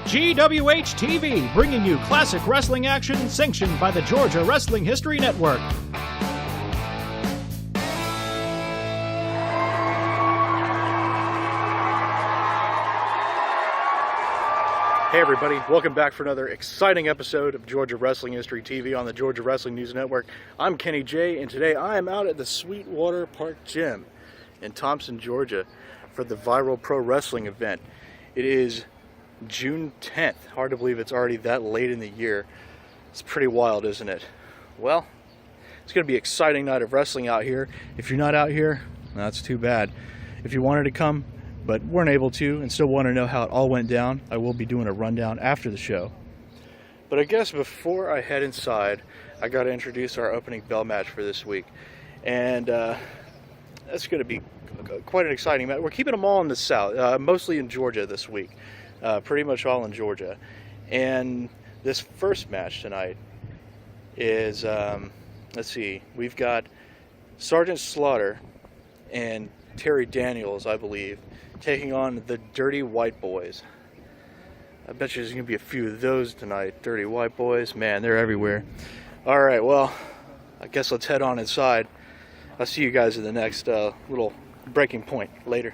GWH TV, bringing you classic wrestling action sanctioned by the Georgia Wrestling History Network. Hey everybody, welcome back for another exciting episode of Georgia Wrestling History TV on the Georgia Wrestling News Network. I'm Kenny J, and today I am out at the Sweetwater Gym in Thomson, Georgia for the Viral Pro Wrestling event. It is June 10th. Hard to believe it's already that late in the year. It's pretty wild, isn't it? Well, it's going to be an exciting night of wrestling out here. If you're not out here, that's too bad. If you wanted to come but weren't able to and still want to know how it all went down, I will be doing a rundown after the show. But I guess before I head inside, I got to introduce our opening bell match for this week. And that's going to be quite an exciting match. We're keeping them all in the South, mostly in Georgia this week. Pretty much all in Georgia. And this first match tonight is, let's see, we've got Sergeant Slaughter and Terry Daniels, I believe, taking on the Dirty White Boys. I bet you there's going to be a few of those tonight. Dirty White Boys, man, they're everywhere. Alright, well, I guess let's head on inside. I'll see you guys in the next little breaking point later.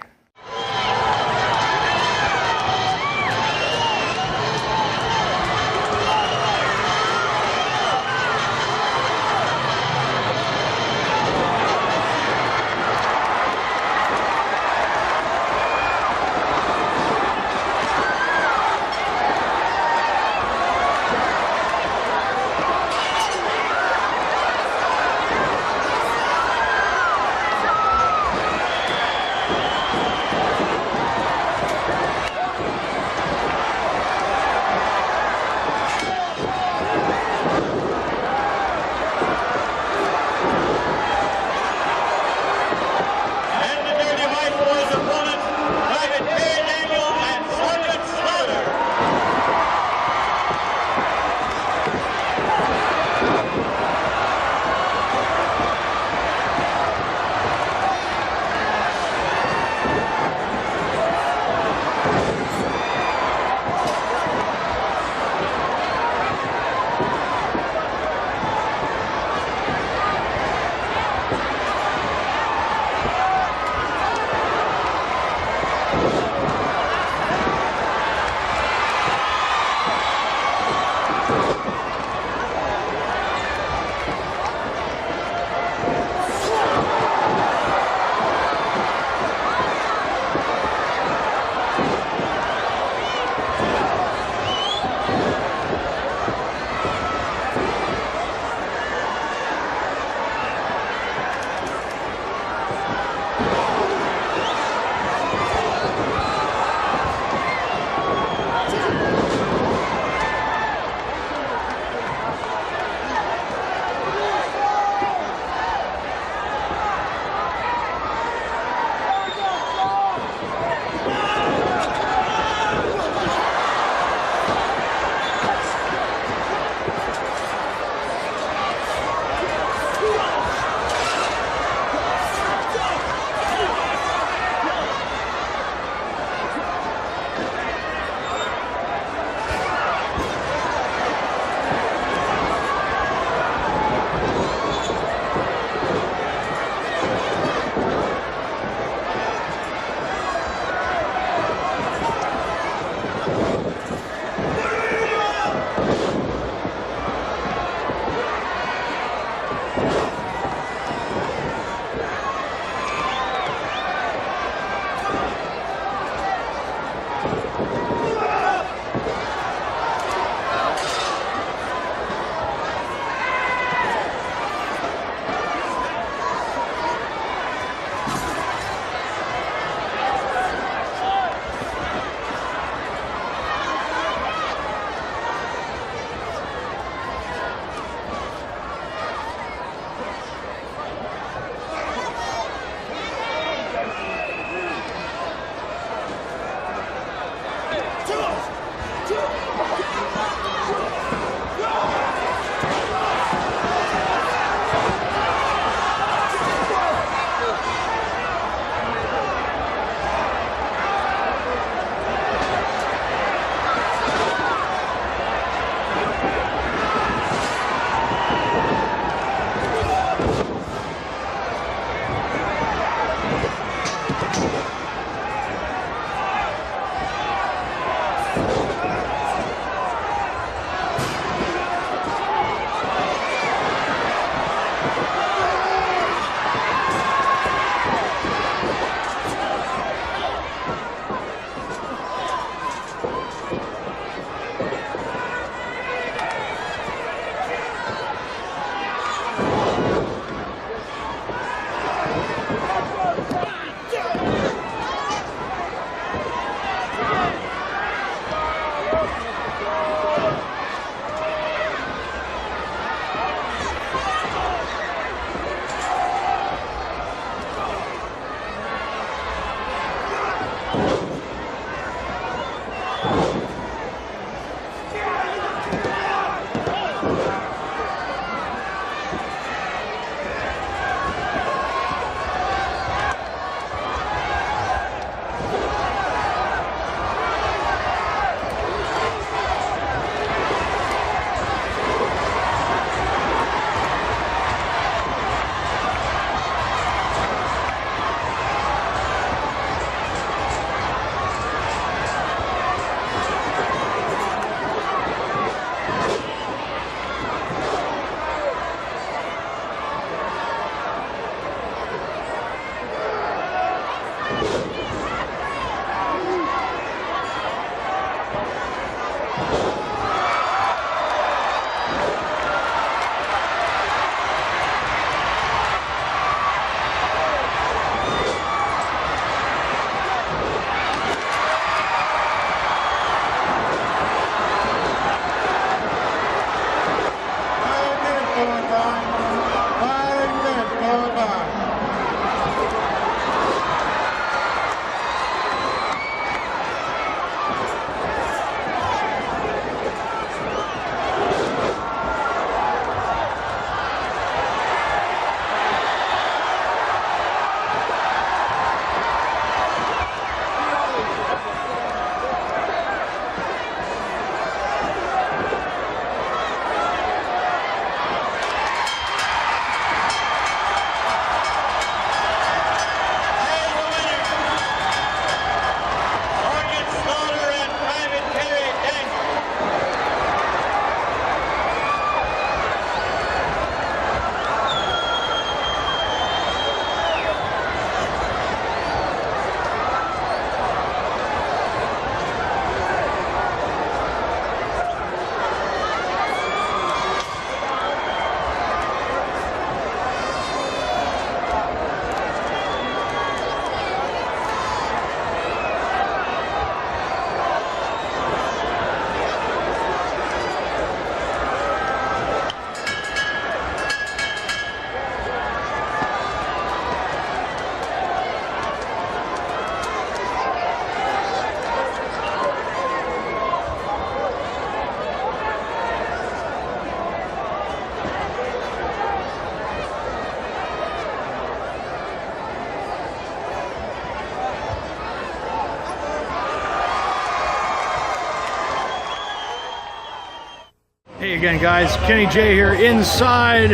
Hey again, guys. Kenny J here inside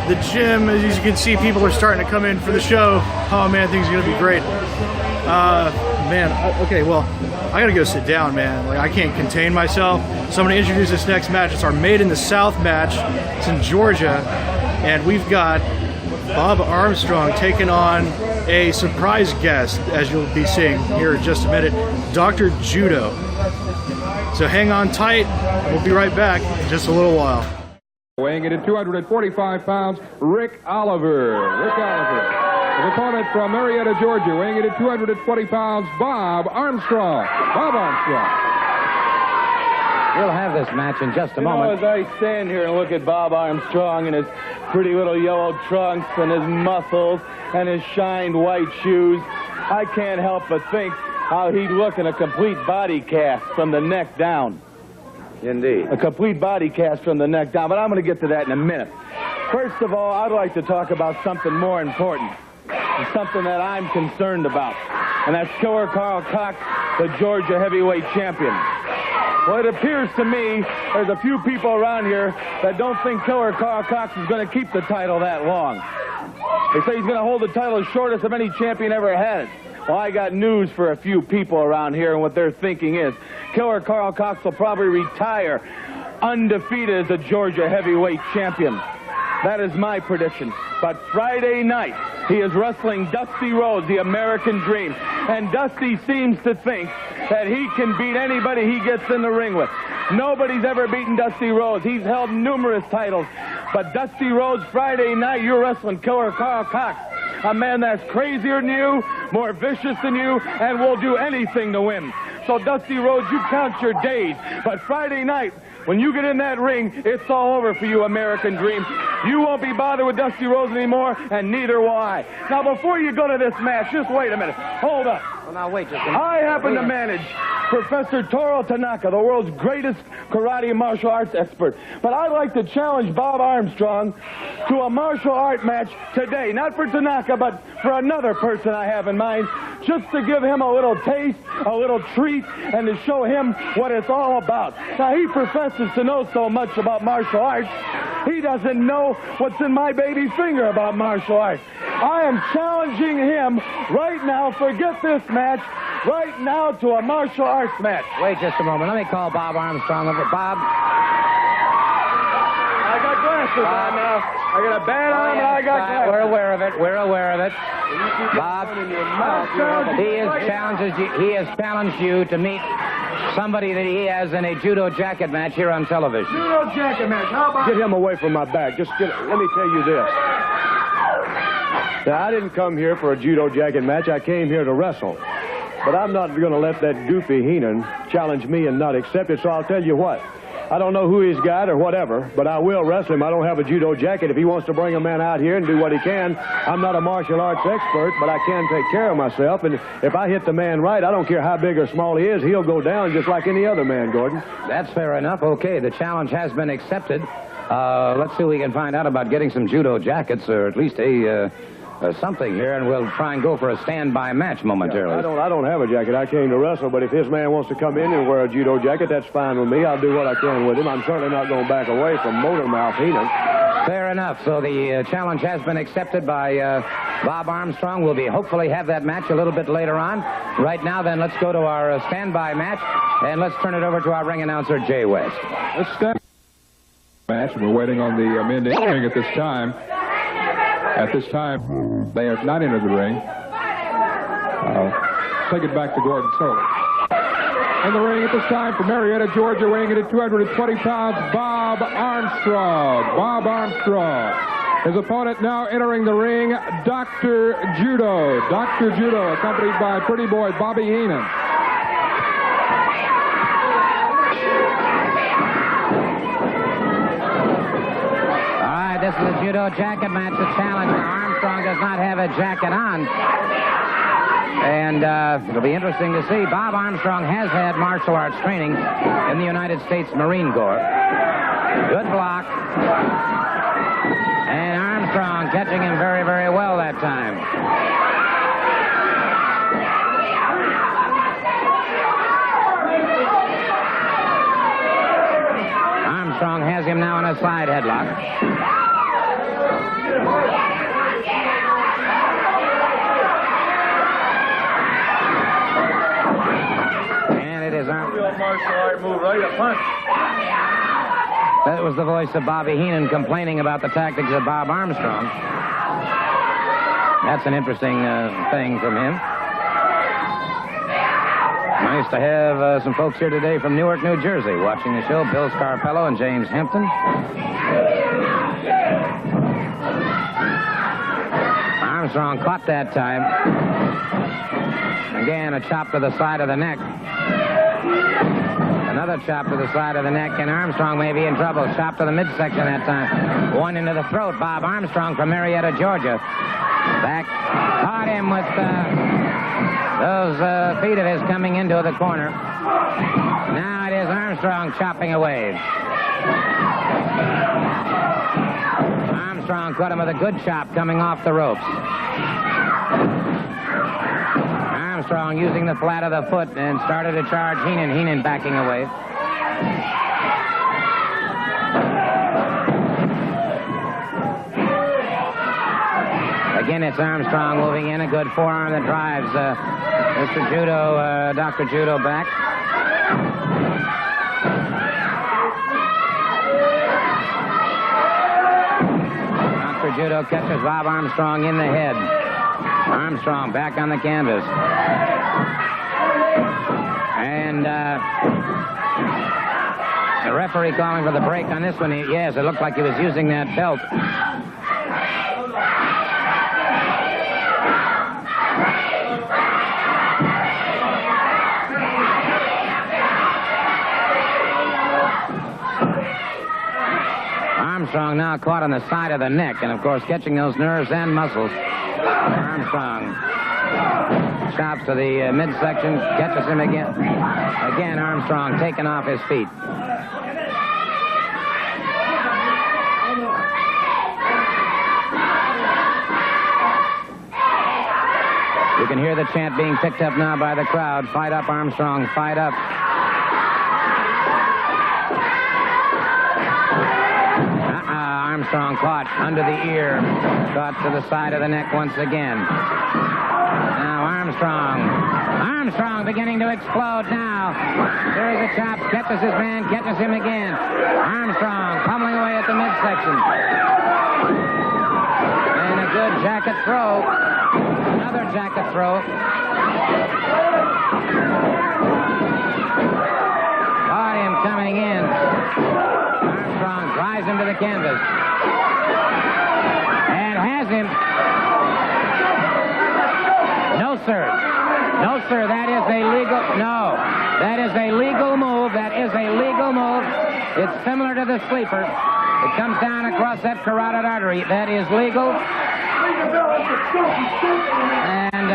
the gym. As you can see, people are starting to come in for the show. Oh man, things are gonna be great. Okay, well, I gotta go sit down, man. Like, I can't contain myself. So I'm gonna introduce this next match. It's our Made in the South match. It's in Georgia, and we've got Bob Armstrong taking on a surprise guest, as you'll be seeing here in just a minute, Dr. Judo. So hang on tight. We'll be right back in just a little while. Weighing in at 245 pounds, Rick Oliver. His opponent from Marietta, Georgia, weighing in at 220 pounds, Bob Armstrong. We'll have this match in just a moment. As I stand here and look at Bob Armstrong and his pretty little yellow trunks and his muscles and his shined white shoes, I can't help but think how he'd look in a complete body cast from the neck down. Indeed. A complete body cast from the neck down, but I'm going to get to that in a minute. First of all, I'd like to talk about something more important, something that I'm concerned about, and that's Killer Carl Cox, the Georgia heavyweight champion. Well, it appears to me there's a few people around here that don't think Killer Carl Cox is going to keep the title that long. They say he's going to hold the title as shortest of any champion ever had it. Well, I got news for a few people around here, and what they're thinking is Killer Carl Cox will probably retire undefeated as a Georgia heavyweight champion. That is my prediction. But Friday night, he is wrestling Dusty Rhodes, the American Dream. And Dusty seems to think that he can beat anybody he gets in the ring with. Nobody's ever beaten Dusty Rhodes. He's held numerous titles. But Dusty Rhodes, Friday night, you're wrestling Killer Carl Cox, a man that's crazier than you, more vicious than you, and will do anything to win. So, Dusty Rhodes, you count your days. But Friday night, when you get in that ring, it's all over for you, American Dream. You won't be bothered with Dusty Rhodes anymore, and neither will I. Now, before you go to this match, just wait a minute. Hold up. Well, now, wait just a minute. I happen to manage Professor Toro Tanaka, the world's greatest karate martial arts expert. But I'd like to challenge Bob Armstrong to a martial art match today. Not for Tanaka, but for another person I have in mind, just to give him a little taste, a little treat, and to show him what it's all about. Now, he professes to know so much about martial arts, he doesn't know what's in my baby's finger about martial arts. I am challenging him right now, forget this match, right now to a martial arts match. Wait just a moment. Let me call Bob Armstrong over. Bob. I got glasses on now. I got a bad arm and I got glasses. We're aware of it. We're aware of it. Bob, he has challenged you to meet somebody that he has in a judo jacket match here on television. Judo jacket match. How about Get him away from my back. Let me tell you this. Now, I didn't come here for a judo jacket match. I came here to wrestle. But I'm not going to let that goofy Heenan challenge me and not accept it, so I'll tell you what. I don't know who he's got or whatever, but I will wrestle him. I don't have a judo jacket. If he wants to bring a man out here and do what he can, I'm not a martial arts expert, but I can take care of myself. And if I hit the man right, I don't care how big or small he is, he'll go down just like any other man, Gordon. That's fair enough. Okay, the challenge has been accepted. Let's see if we can find out about getting some judo jackets, or at least something here, and we'll try and go for a standby match momentarily. Yeah, I don't have a jacket. I came to wrestle, but if this man wants to come in and wear a judo jacket, that's fine with me. I'll do what I can with him. I'm certainly not going to back away from Motor Mouth Heenan. Fair enough. So the challenge has been accepted by Bob Armstrong. We'll hopefully have that match a little bit later on. Right now, then, let's go to our standby match, and let's turn it over to our ring announcer, Jay West. Let's stand match. We're waiting on the men to ring at this time. At this time, they have not entered the ring. Take it back to Gordon Solie. In the ring at this time from Marietta, Georgia, weighing in at 220 pounds, Bob Armstrong. Bob Armstrong. His opponent now entering the ring, Dr. Judo. Dr. Judo, accompanied by pretty boy Bobby Heenan. This is a judo jacket match, the challenge. Armstrong does not have a jacket on. And it'll be interesting to see. Bob Armstrong has had martial arts training in the United States Marine Corps. Good block. And Armstrong catching him very, very well that time. Armstrong him now in a side headlock. And it is martial art move, right? A punch. That was the voice of Bobby Heenan complaining about the tactics of Bob Armstrong. That's an interesting thing from him. Nice to have some folks here today from Newark, New Jersey, watching the show. Bill Scarpello and James Hampton. Armstrong caught that time. Again, a chop to the side of the neck. Another chop to the side of the neck, and Armstrong may be in trouble. Chop to the midsection that time. One into the throat. Bob Armstrong from Marietta, Georgia. Back. Caught him with those feet of his coming into the corner. Now it is Armstrong chopping away. Armstrong caught him with a good chop coming off the ropes. Armstrong using the flat of the foot and started to charge Heenan. Heenan backing away. Again, it's Armstrong moving in. A good forearm that drives Mr. Judo, Dr. Judo back. Dr. Judo catches Bob Armstrong in the head. Armstrong back on the canvas. And the referee calling for the break on this one. Yes, it looked like he was using that belt. Armstrong now caught on the side of the neck, and of course catching those nerves and muscles. Armstrong chops to the midsection, catches him again. Again, Armstrong taken off his feet. You can hear the chant being picked up now by the crowd. Fight up, Armstrong, fight up. Armstrong caught under the ear, caught to the side of the neck once again. Now Armstrong beginning to explode now. There is a chop, catches his man, catches him again. Armstrong pummeling away at the midsection. And a good jacket throw. Another jacket throw. Caught him coming in. Armstrong drives him to the canvas. And has him. No, sir. No, sir. That is a legal. No. That is a legal move. That is a legal move. It's similar to the sleeper. It comes down across that carotid artery. That is legal. And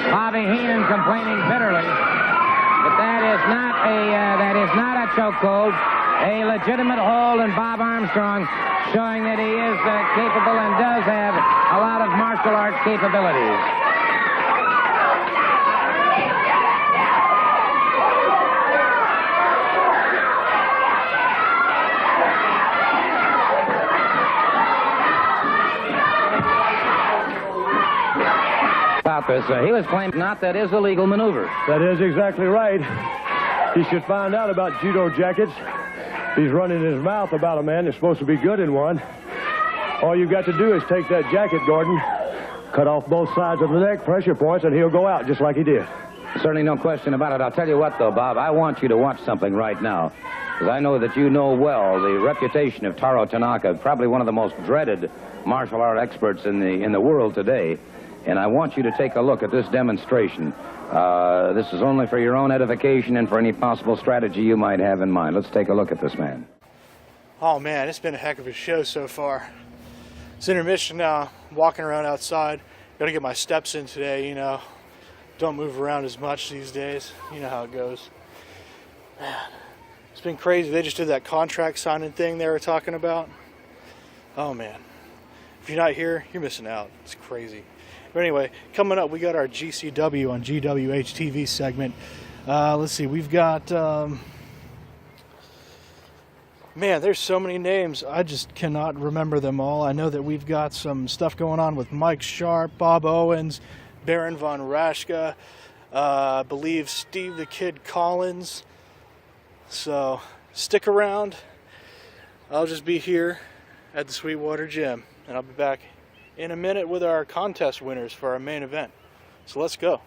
Bobby Heenan complaining bitterly. But that is not a chokehold. A legitimate hold in Bob Armstrong, showing that he is capable and does have a lot of martial arts capabilities. About this, he was claiming not that is a legal maneuver. That is exactly right. He should find out about judo jackets. He's running his mouth about a man that's supposed to be good in one. All you got to do is take that jacket, Gordon, cut off both sides of the neck, pressure points, and he'll go out just like he did. Certainly no question about it. I'll tell you what, though, Bob, I want you to watch something right now, because I know that you know well the reputation of Taro Tanaka, probably one of the most dreaded martial art experts in the world today. And I want you to take a look at this demonstration. This is only for your own edification and for any possible strategy you might have in mind. Let's take a look at this man. Oh man, it's been a heck of a show so far. It's intermission now, walking around outside. Gotta get my steps in today, you know. Don't move around as much these days. You know how it goes. Man, it's been crazy. They just did that contract signing thing they were talking about. Oh man. If you're not here, you're missing out. It's crazy. But anyway, coming up, we got our GCW on GWH TV segment. Let's see, we've got Man, there's so many names. I just cannot remember them all. I know that we've got some stuff going on with Mike Sharp, Bob Owens, Baron von Raschke, I believe Steve the Kid Collins. So stick around. I'll just be here at the Sweetwater Gym, and I'll be back in a minute with our contest winners for our main event. So let's go.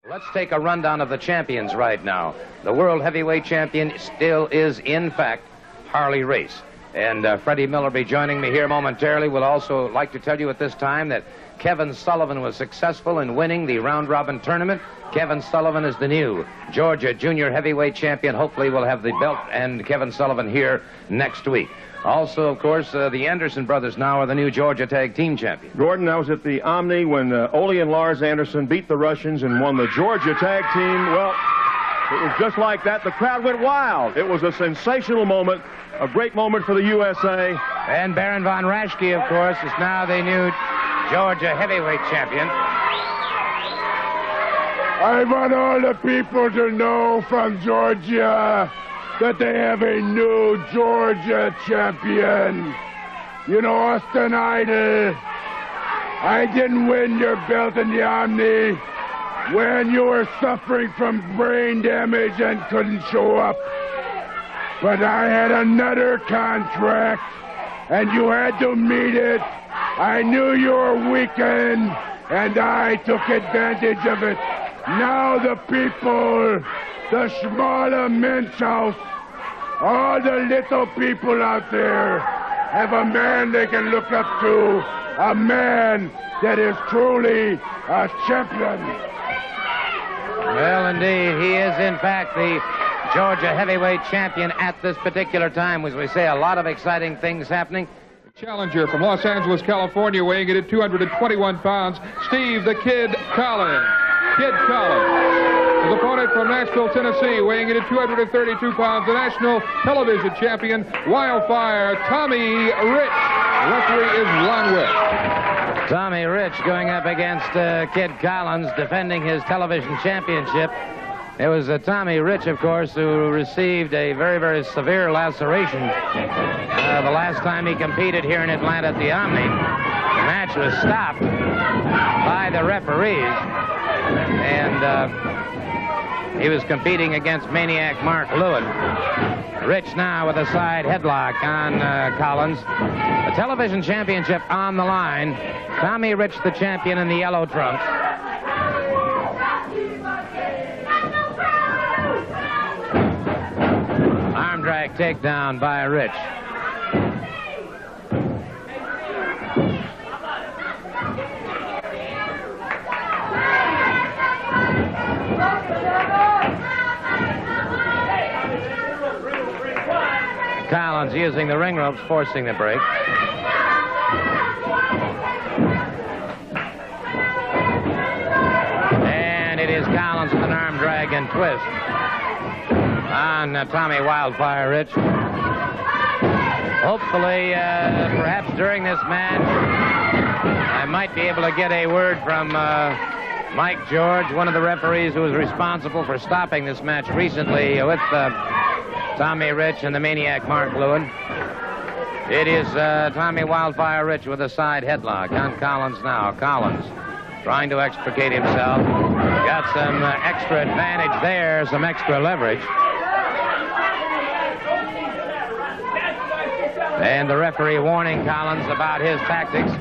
Let's take a rundown of the champions right now. The world heavyweight champion still is, in fact, Harley Race. And Freddie Miller will be joining me here momentarily. We'll also like to tell you at this time that Kevin Sullivan was successful in winning the round-robin tournament. Kevin Sullivan is the new Georgia junior heavyweight champion. Hopefully we'll have the belt and Kevin Sullivan here next week. Also, of course, the Anderson brothers now are the new Georgia tag team champions. Gordon, I was at the Omni when Ole and Lars Anderson beat the Russians and won the Georgia tag team. Well, it was just like that. The crowd went wild. It was a sensational moment, a great moment for the USA. And Baron von Raschke, of course, is now the new Georgia heavyweight champion. I want all the people to know from Georgia that they have a new Georgia champion. You know, Austin Idol, I didn't win your belt in the Omni when you were suffering from brain damage and couldn't show up. But I had another contract, and you had to meet it. I knew you were weakened, and I took advantage of it. Now the people, the smaller men's house, all the little people out there have a man they can look up to, a man that is truly a champion. Well, indeed, he is, in fact, the Georgia heavyweight champion at this particular time. As we say, a lot of exciting things happening. Challenger from Los Angeles, California, weighing in at 221 pounds, Steve the Kid Collins. Kid Collins. His opponent from Nashville, Tennessee, weighing in at 232 pounds, the national television champion, Wildfire, Tommy Rich. The referee is Ron Witt. Tommy Rich going up against Kid Collins, defending his television championship. It was Tommy Rich, of course, who received a very, very severe laceration the last time he competed here in Atlanta at the Omni. The match was stopped by the referees, and he was competing against Maniac Mark Lewin. Rich now with a side headlock on Collins. The television championship on the line. Tommy Rich, the champion in the yellow trunks. Arm drag takedown by Rich. Collins using the ring ropes, forcing the break. And it is Collins with an arm drag and twist on Tommy Wildfire Rich. Hopefully, perhaps during this match, I might be able to get a word from Mike George, one of the referees who was responsible for stopping this match recently with Tommy Rich and the Maniac Mark Lewin. It is Tommy Wildfire Rich with a side headlock on Collins now. Collins trying to extricate himself. Got some extra advantage there, some extra leverage. And the referee warning Collins about his tactics.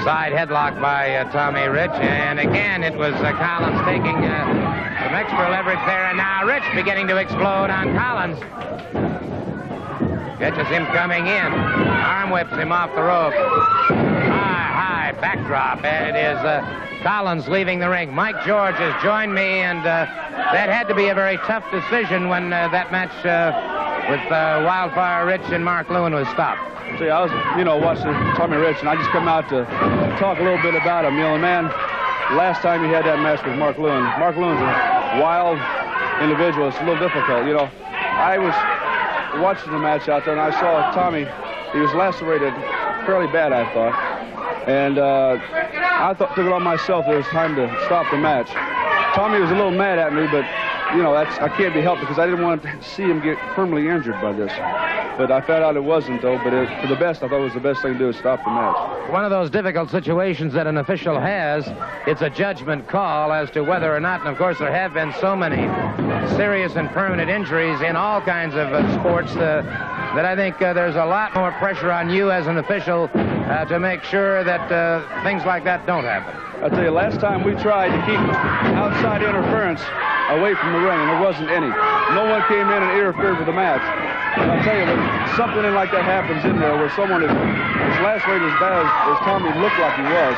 Side headlock by Tommy Rich. And again, it was Collins taking some extra leverage there. And now Rich beginning to explode on Collins. Catches him coming in. Arm whips him off the rope. High backdrop. And it is Collins leaving the ring. Mike George has joined me. And that had to be a very tough decision when that match with Wildfire Rich and Mark Lewin was stopped. See, I was, watching Tommy Rich, and I just come out to talk a little bit about him. Man, last time he had that match with Mark Lewin. Mark Lewin's a wild individual. It's a little difficult, I was watching the match out there, and I saw Tommy. He was lacerated fairly bad, I thought. And I took it on myself. It was time to stop the match. Tommy was a little mad at me, but you know, I can't be helped because I didn't want to see him get permanently injured by this. But I found out it wasn't, though. But for the best, I thought it was the best thing to do is stop the match. One of those difficult situations that an official has, it's a judgment call as to whether or not, and of course there have been so many serious and permanent injuries in all kinds of sports that I think there's a lot more pressure on you as an official to make sure that things like that don't happen. I tell you, last time we tried to keep outside interference away from the ring, and there wasn't any. No one came in and interfered with the match. And I tell you, when something like that happens in there where someone is lacerated as bad as Tommy looked like he was,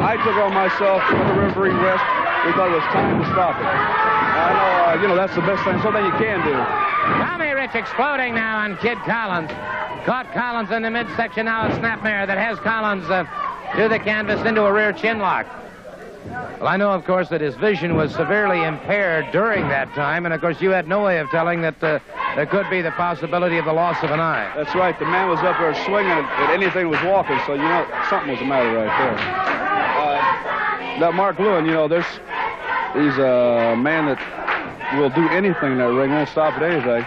I took on myself, the referee rest. We thought it was time to stop it. I know, you know, that's the best thing, something you can do. Tommy Rich exploding now on Kid Collins. Caught Collins in the midsection, now a snapmare that has Collins to the canvas into a rear chin lock. Well, I know, of course, that his vision was severely impaired during that time, and, of course, you had no way of telling that there could be the possibility of the loss of an eye. That's right. The man was up there swinging at anything that was walking, so, you know, something was the matter right there. That Mark Lewin, you know, he's a man that will do anything in that ring, won't stop at anything.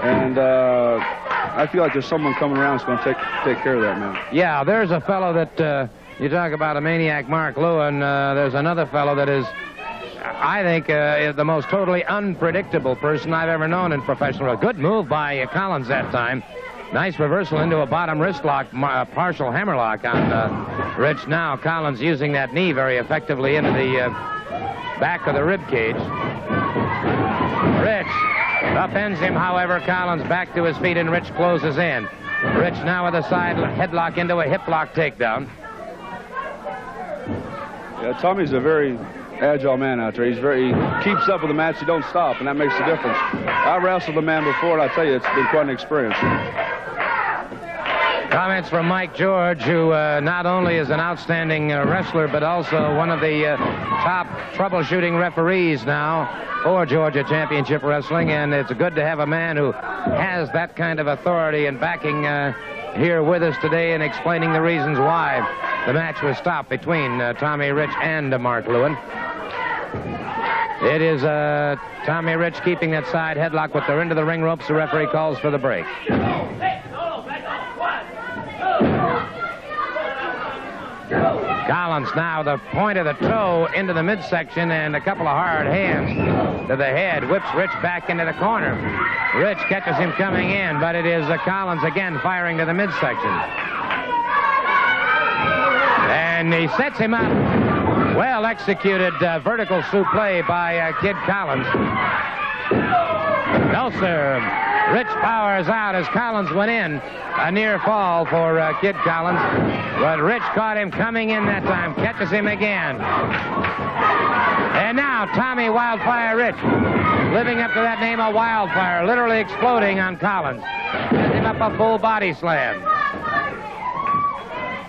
And I feel like there's someone coming around that's going to take care of that man. Yeah, there's a fellow that... you talk about a maniac, Mark Lewin. There's another fellow that is, I think, is the most totally unpredictable person I've ever known in professional wrestling. Good move by Collins that time. Nice reversal into a bottom wrist lock, partial hammerlock on Rich. Now Collins using that knee very effectively into the back of the rib cage. Rich upends him, however. Collins back to his feet, and Rich closes in. Rich now with a side headlock into a hip lock takedown. Yeah, Tommy's a very agile man out there. He keeps up with the match. He don't stop, and that makes a difference. I wrestled a man before, and I tell you, it's been quite an experience. Comments from Mike George, who not only is an outstanding wrestler, but also one of the top troubleshooting referees now for Georgia Championship Wrestling, and it's good to have a man who has that kind of authority and backing here with us today and explaining the reasons why the match was stopped between Tommy Rich and Mark Lewin. It is Tommy Rich keeping that side headlock with their into the ring ropes. The referee calls for the break. Collins now the point of the toe into the midsection and a couple of hard hands to the head. Whips Rich back into the corner. Rich catches him coming in, but it is Collins again firing to the midsection. And he sets him up. Well executed vertical suplex by Kid Collins. No, sir. Rich powers out as Collins went in. A near fall for Kid Collins. But Rich caught him coming in that time. Catches him again. And now Tommy Wildfire Rich, living up to that name of Wildfire, literally exploding on Collins. Sends him up a full body slam.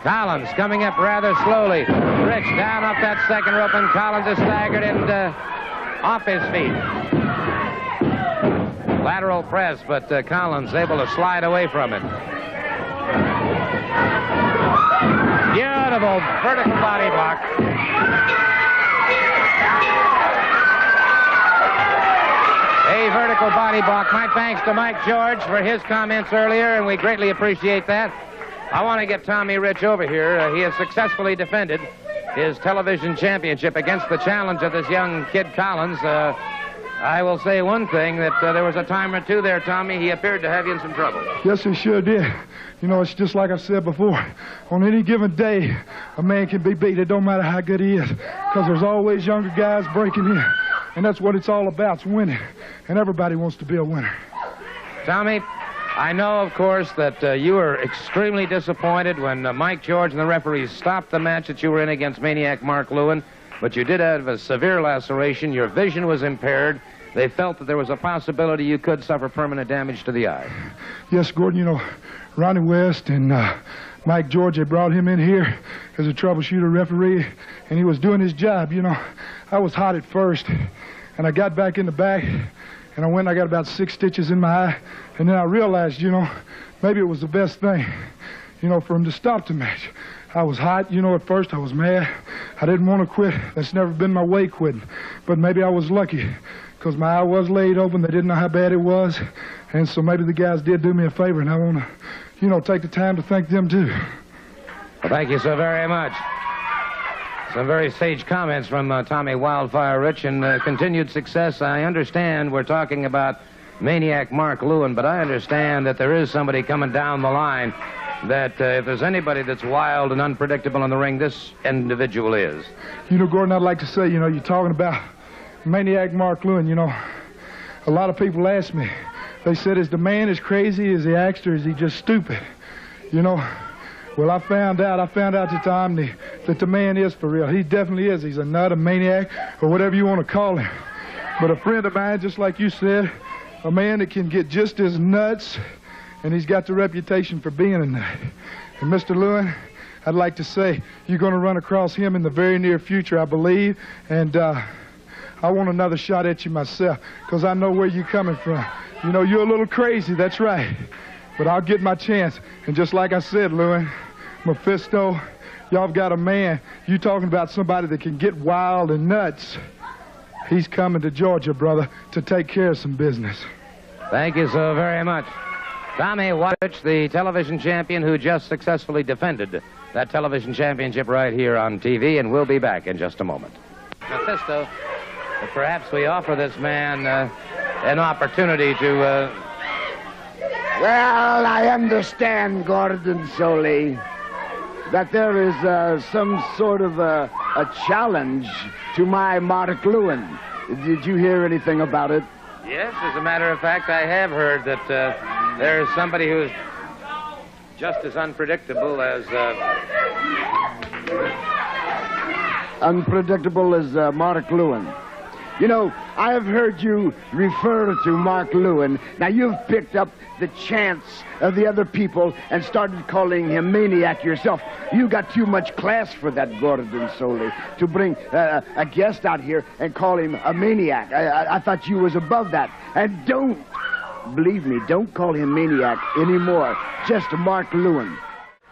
Collins coming up rather slowly. Rich down off that second rope, and Collins is staggered and off his feet. Lateral press, but Collins able to slide away from it. Beautiful vertical body block. A vertical body block. My thanks to Mike George for his comments earlier, and we greatly appreciate that. I want to get Tommy Rich over here. He has successfully defended his television championship against the challenge of this young Kid Collins. I will say one thing, that there was a time or two there, Tommy, he appeared to have you in some trouble. Yes, he sure did. You know, it's just like I said before. On any given day, a man can be beat. It don't matter how good he is, because there's always younger guys breaking in. And that's what it's all about, it's winning. And everybody wants to be a winner. Tommy, I know, of course, that you were extremely disappointed when Mike George and the referees stopped the match that you were in against Maniac Mark Lewin, but you did have a severe laceration. Your vision was impaired. They felt that there was a possibility you could suffer permanent damage to the eye. Yes, Gordon, you know, Ronnie West and Mike George, they brought him in here as a troubleshooter referee, and he was doing his job, you know. I was hot at first, and I got back in the back, and I went and I got about 6 stitches in my eye, and then I realized, you know, maybe it was the best thing, you know, for him to stop the match. I was hot, you know, at first I was mad. I didn't want to quit. That's never been my way, quitting. But maybe I was lucky, because my eye was laid open. They didn't know how bad it was. And so maybe the guys did do me a favor, and I want to, you know, take the time to thank them, too. Well, thank you so very much. Some very sage comments from Tommy Wildfire Rich, and continued success. I understand we're talking about Maniac Mark Lewin, but I understand that there is somebody coming down the line that if there's anybody that's wild and unpredictable in the ring, this individual is. You know, Gordon, I'd like to say, you know, you're talking about Maniac Mark Lewin. You know, a lot of people ask me, they said, is the man as crazy as he acts, or is he just stupid? You know, well, I found out at the time that the man is for real. He definitely is. He's a nut, a maniac, or whatever you want to call him. But a friend of mine, just like you said, a man that can get just as nuts, and he's got the reputation for being a nut. And Mr. Lewin, I'd like to say you're going to run across him in the very near future, I believe, and I want another shot at you myself, because I know where you're coming from. You know, you're a little crazy, that's right. But I'll get my chance. And just like I said, Lewin, Mephisto, y'all have got a man. You talking about somebody that can get wild and nuts. He's coming to Georgia, brother, to take care of some business. Thank you so very much. Tommy Wadich, the television champion who just successfully defended that television championship right here on TV, and we'll be back in just a moment. Mephisto, perhaps we offer this man an opportunity to... Well, I understand, Gordon Soley, that there is some sort of a challenge to my Mark Lewin. Did you hear anything about it? Yes, as a matter of fact, I have heard that there is somebody who's just as unpredictable as... Unpredictable as Mark Lewin. You know, I have heard you refer to Mark Lewin. Now, you've picked up the chants of the other people and started calling him Maniac yourself. You got too much class for that, Gordon Soley, to bring a guest out here and call him a maniac. I thought you was above that. And don't, believe me, don't call him Maniac anymore. Just Mark Lewin.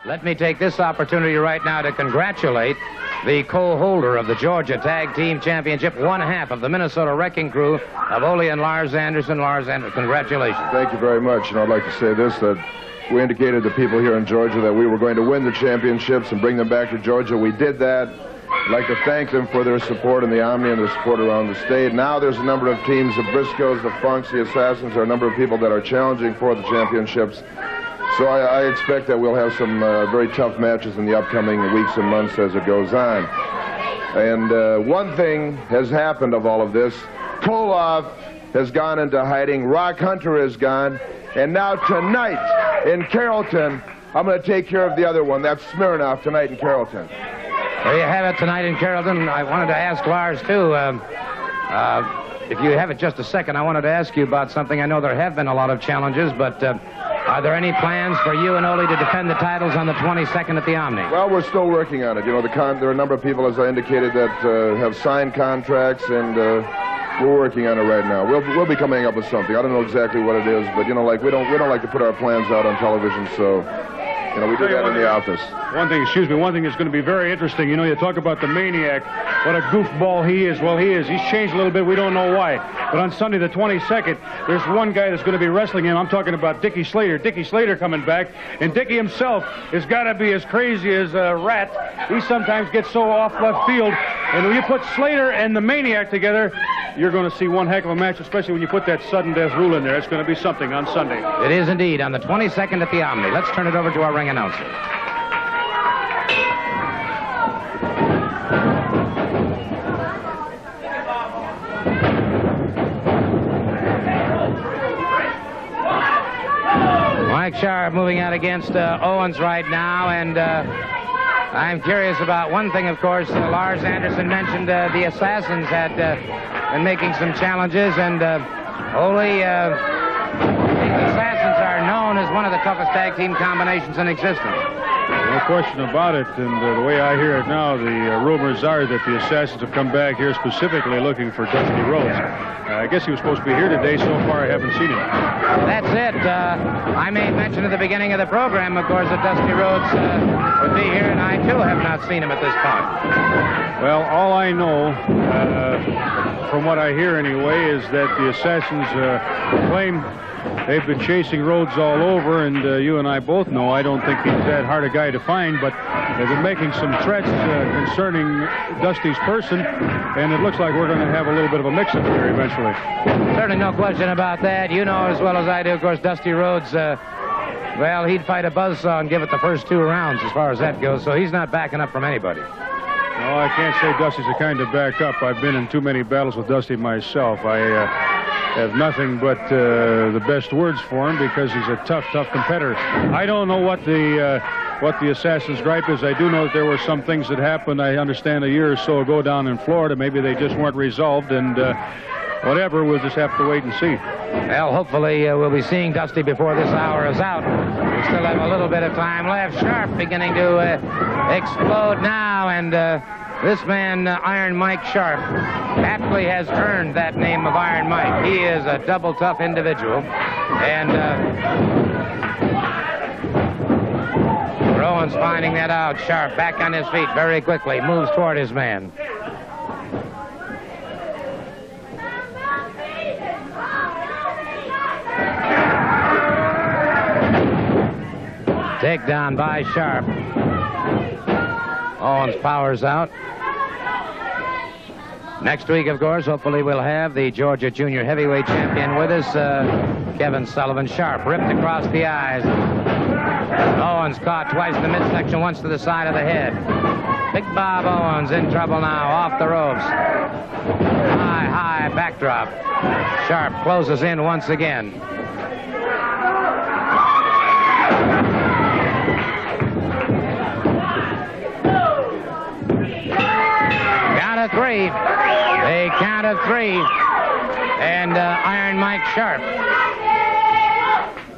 Let me take this opportunity right now to congratulate the co-holder of the Georgia Tag Team Championship, one half of the Minnesota Wrecking Crew of Ole and Lars Anderson. Lars Anderson, congratulations. Thank you very much. And I'd like to say this, that we indicated to people here in Georgia that we were going to win the championships and bring them back to Georgia. We did that. I'd like to thank them for their support in the Omni and their support around the state. Now there's a number of teams, the Briscoes, the Funks, the Assassins, there are a number of people that are challenging for the championships. So I expect that we'll have some very tough matches in the upcoming weeks and months as it goes on. And one thing has happened of all of this. Koloff has gone into hiding. Rock Hunter has gone. And now tonight in Carrollton, I'm going to take care of the other one. That's Smirnoff tonight in Carrollton. There you have it tonight in Carrollton. I wanted to ask Lars, too, if you have it just a second, I wanted to ask you about something. I know there have been a lot of challenges, but are there any plans for you and Ole to defend the titles on the 22nd at the Omni? Well, we're still working on it. You know, there are a number of people, as I indicated, that have signed contracts, and we're working on it right now. We'll be coming up with something. I don't know exactly what it is, but you know, like we don't like to put our plans out on television, so you know, we do that in the office. One thing is going to be very interesting. You know, you talk about the Maniac, what a goofball he is. Well, he is. He's changed a little bit. We don't know why. But on Sunday the 22nd, there's one guy that's going to be wrestling him. I'm talking about Dickie Slater. Dickie Slater coming back. And Dickie himself has got to be as crazy as a rat. He sometimes gets so off left field. And when you put Slater and the Maniac together, you're going to see one heck of a match, especially when you put that sudden death rule in there. It's going to be something on Sunday. It is indeed, on the 22nd at the Omni. Let's turn it over to our ring announcer. Mike Sharp moving out against Owens right now, and I'm curious about one thing, of course. Lars Anderson mentioned the Assassins had been making some challenges, and Ole, these Assassins are known as one of the toughest tag team combinations in existence. No question about it, and the way I hear it now, the rumors are that the Assassins have come back here specifically looking for Dusty Rhodes. I guess he was supposed to be here today. So far, I haven't seen him. That's it. I made mention at the beginning of the program, of course, that Dusty Rhodes would be here, and I, too, have not seen him at this point. Well, all I know, from what I hear anyway, is that the Assassins claim they've been chasing Rhodes all over, and you and I both know I don't think he's that hard a guy to find, but they've been making some threats concerning Dusty's person, and it looks like we're going to have a little bit of a mix-up here eventually. Certainly no question about that. You know as well as I do, of course, Dusty Rhodes, well, he'd fight a buzzsaw and give it the first 2 rounds as far as that goes, so he's not backing up from anybody. No, I can't say Dusty's the kind to back up. I've been in too many battles with Dusty myself. I have nothing but the best words for him because he's a tough competitor. I don't know what the Assassin's gripe is. I do know that there were some things that happened, I understand, a year or so ago down in Florida. Maybe they just weren't resolved, and whatever, we'll just have to wait and see. Well, hopefully we'll be seeing Dusty before this hour is out. We still have a little bit of time left. Sharp beginning to explode now, and this man, Iron Mike Sharp, aptly has earned that name of Iron Mike. He is a double tough individual, and Owens finding that out. Sharp back on his feet very quickly, moves toward his man. Takedown by Sharp. Owens powers out. Next week, of course, hopefully we'll have the Georgia Junior Heavyweight Champion with us, Kevin Sullivan. Sharp ripped across the eyes. Owens caught twice in the midsection, once to the side of the head. Big Bob Owens in trouble now, off the ropes. High backdrop. Sharp closes in once again. Count of 3. They count of 3. And Iron Mike Sharp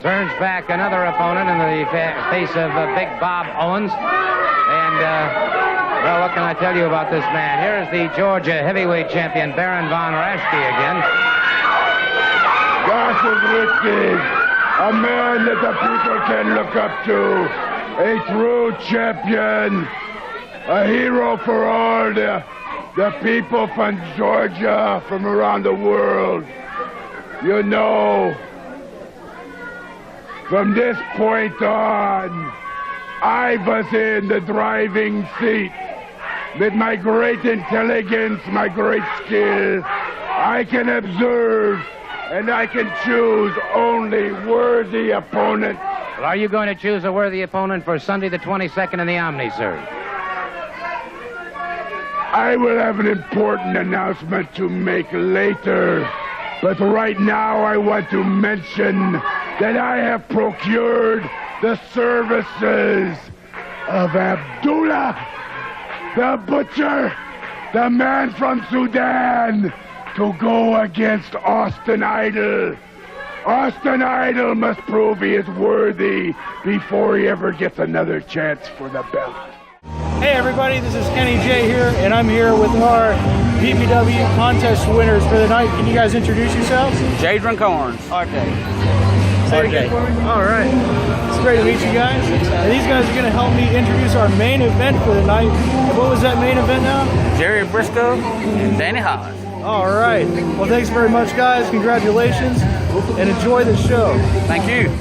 turns back another opponent in the face of Big Bob Owens. And, well, what can I tell you about this man? Here is the Georgia heavyweight champion, Baron von Raschke again. Gosh, is Risky, a man that the people can look up to, a true champion, a hero for all the people from Georgia, from around the world. You know, from this point on, I was in the driving seat. With my great intelligence, my great skill, I can observe and I can choose only worthy opponents. Well, are you going to choose a worthy opponent for Sunday the 22nd in the Omni, sir? I will have an important announcement to make later, but right now I want to mention that I have procured the services of Abdullah, the butcher, the man from Sudan, to go against Austin Idol. Austin Idol must prove he is worthy before he ever gets another chance for the belt. Hey everybody, this is Kenny J here, and I'm here with our BBW contest winners for the night. Can you guys introduce yourselves? Jadron Corns. Say it again for me. All right. It's great to meet you guys. And these guys are going to help me introduce our main event for the night. And what was that main event now? Jerry Brisco and Danny Hodge. All right. Well, thanks very much, guys. Congratulations, and enjoy the show. Thank you.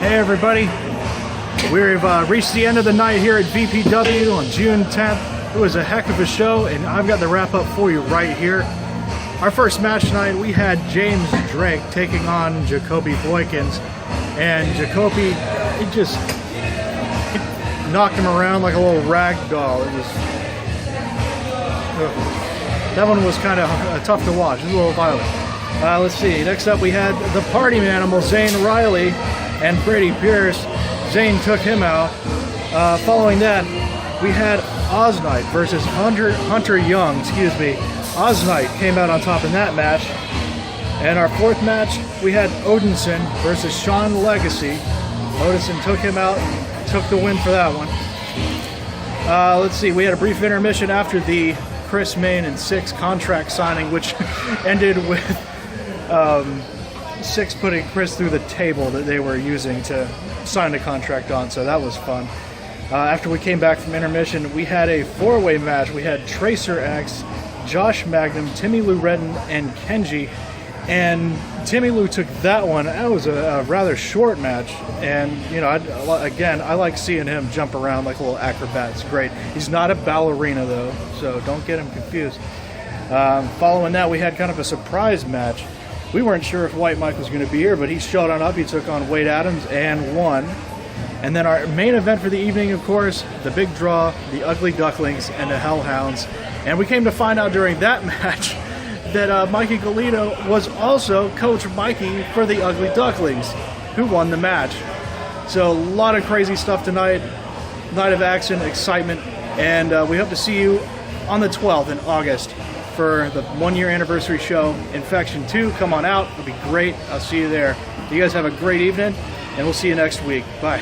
Hey everybody, we've reached the end of the night here at VPW on June 10th. It was a heck of a show, and I've got the wrap up for you right here. Our first match tonight, we had James Drake taking on Jacoby Boykins, and Jacoby, he just knocked him around like a little rag doll. It was that one was kind of tough to watch. It was a little violent. Let's see. Next up, we had the party animal Zane Riley and Brady Pierce. Zane took him out. Following that, we had Oznite versus Hunter Young. Excuse me. Oznite came out on top in that match. And our fourth match, we had Odinson versus Sean Legacy. Odinson took him out, took the win for that one. Let's see. We had a brief intermission after the Chris Main and Six contract signing, which ended with Six putting Chris through the table that they were using to sign the contract on, so that was fun. After we came back from intermission, we had a four-way match. We had Tracer X, Josh Magnum, Timmy Lou Redden, and Kenji. And Timmy Lou took that one. That was a rather short match. And, you know, I like seeing him jump around like a little acrobat. It's great. He's not a ballerina, though, so don't get him confused. Following that, we had kind of a surprise match. We weren't sure if White Mike was going to be here, but he showed on up. He took on Wade Adams and won. And then our main event for the evening, of course, the big draw, the Ugly Ducklings and the Hellhounds. And we came to find out during that match that Mikey Galito was also Coach Mikey for the Ugly Ducklings, who won the match. So a lot of crazy stuff tonight, night of action, excitement, and we hope to see you on the 12th in August for the 1-year anniversary show, Infection 2. Come on out, it'll be great. I'll see you there. You guys have a great evening, and we'll see you next week. Bye.